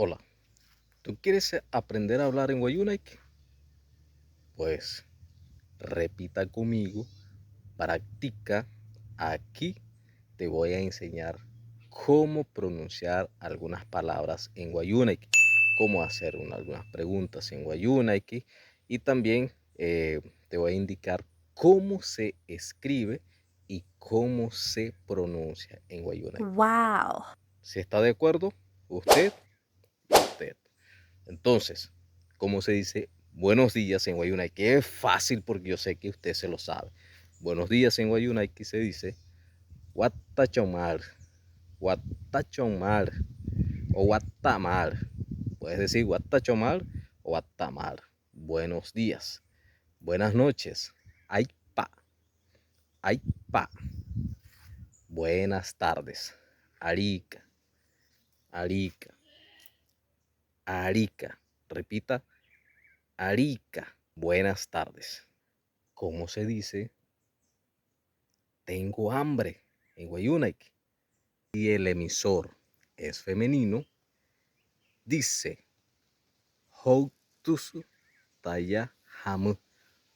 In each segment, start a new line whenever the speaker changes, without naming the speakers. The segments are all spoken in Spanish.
Hola, ¿tú quieres aprender a hablar en Wayuunaiki? Pues repita conmigo, practica. Aquí te voy a enseñar cómo pronunciar algunas palabras en Wayuunaiki, cómo hacer algunas preguntas en Wayuunaiki y también te voy a indicar cómo se escribe y cómo se pronuncia en Wayuunaiki.
Wow.
Si está de acuerdo, usted y usted. Entonces, ¿cómo se dice buenos días en Wayuunaiki? Es fácil porque yo sé que usted se lo sabe. Buenos días en Wayuunaiki se dice Wattachomar, Wattachomar o Wattamar. Puedes decir Wattachomar o Wattamar. Buenos días, buenas noches, Aipa, Aipa. Buenas tardes, Arica, Arica, Arica. Repita, Arica. Buenas tardes. ¿Cómo se dice tengo hambre en Wayuunaiki? Y el emisor es femenino, dice Houtusu Tayahamu.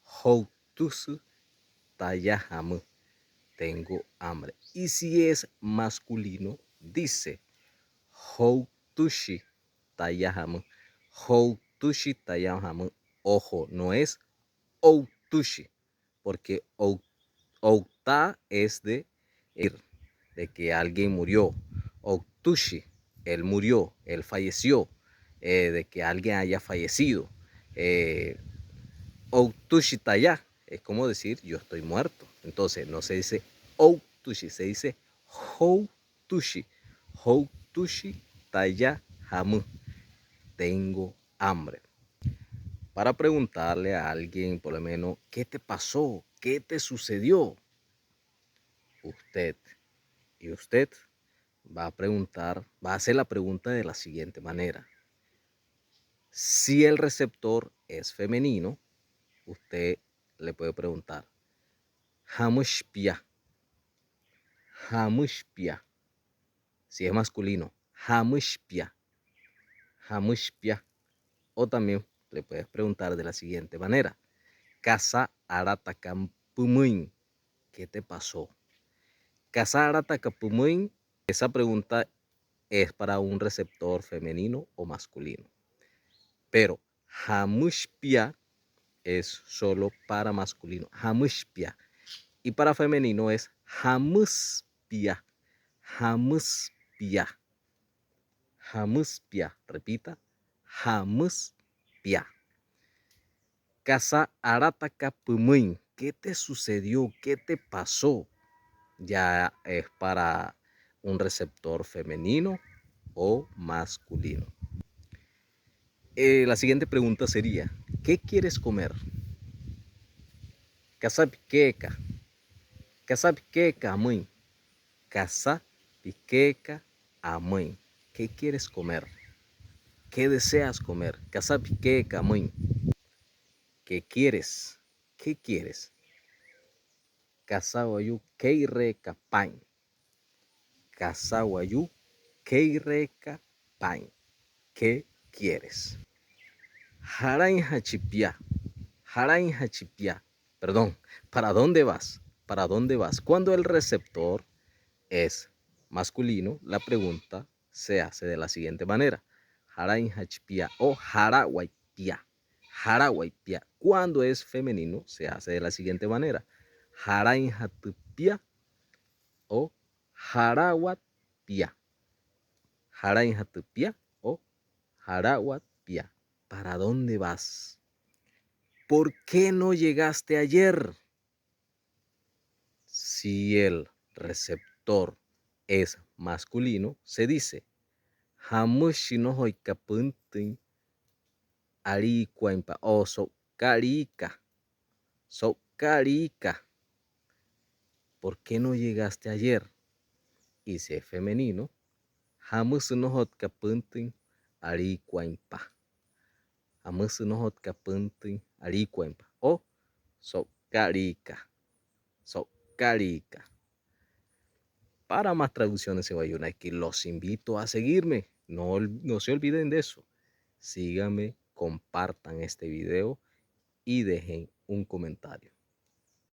Houtusu Tayahamu. Tengo hambre. Y si es masculino, dice Houtushi Tayahamu. Houtushi Tayahamu. Ojo, no es Outushi, porque Outa es de ir, de que alguien murió. Outushi, él murió, él falleció, de que alguien haya fallecido. Outushi taya es como decir yo estoy muerto. Entonces no se dice Outushi, se dice Houtushi. Houtushi taya hamu. Tengo hambre. Para preguntarle a alguien, por lo menos, ¿qué te pasó? ¿Qué te sucedió? Usted y usted va a preguntar, va a hacer la pregunta de la siguiente manera. Si el receptor es femenino, usted le puede preguntar, Hamushpia, Hamushpia. Si es masculino, Hamushpia, Hamushpia. O también le puedes preguntar de la siguiente manera, Casa Aratacampumuin, ¿qué te pasó? Casa Aratacampumuin, esa pregunta es para un receptor femenino o masculino. Pero Hamushpia es solo para masculino. Hamushpia. Y para femenino es Hamuspia. Hamuspia. Hamuspia. Repita. Hamuspia. Casa Arataka Pumuin. ¿Qué te sucedió? ¿Qué te pasó? Ya es para un receptor femenino o masculino. La siguiente pregunta sería, ¿qué quieres comer? Casapiqueca. Casapiqueca, mãe. Casapiqueca, a mãe. ¿Qué quieres comer? ¿Qué deseas comer? Casapiqueca, mãe. ¿Qué quieres? ¿Qué quieres? Casawayu keireca pan. Casawayu keireca pan. ¿Qué quieres? Haranjachipia. Haranjachipia. Perdón, ¿para dónde vas? ¿Para dónde vas? Cuando el receptor es masculino, la pregunta se hace de la siguiente manera. Haranjachipia o harawaipia. Harawaipia. Cuando es femenino, se hace de la siguiente manera. Haranjatupia o harawatpia. Haranjatupia o harawatpia. ¿Para dónde vas? ¿Por qué no llegaste ayer? Si el receptor es masculino, se dice Hamushinohoikapuntin Aricuaimpa o Socarica. Socarica. ¿Por qué no llegaste ayer? Y si es femenino, Hamusunohotkapuntin Aricuaimpa. Hamusunohotkapuntin Aricuaimpa o Socarica. Socarica. Para más traducciones en Wayuunaiki, los invito a seguirme. No se olviden de eso. Síganme, compartan este video y dejen un comentario.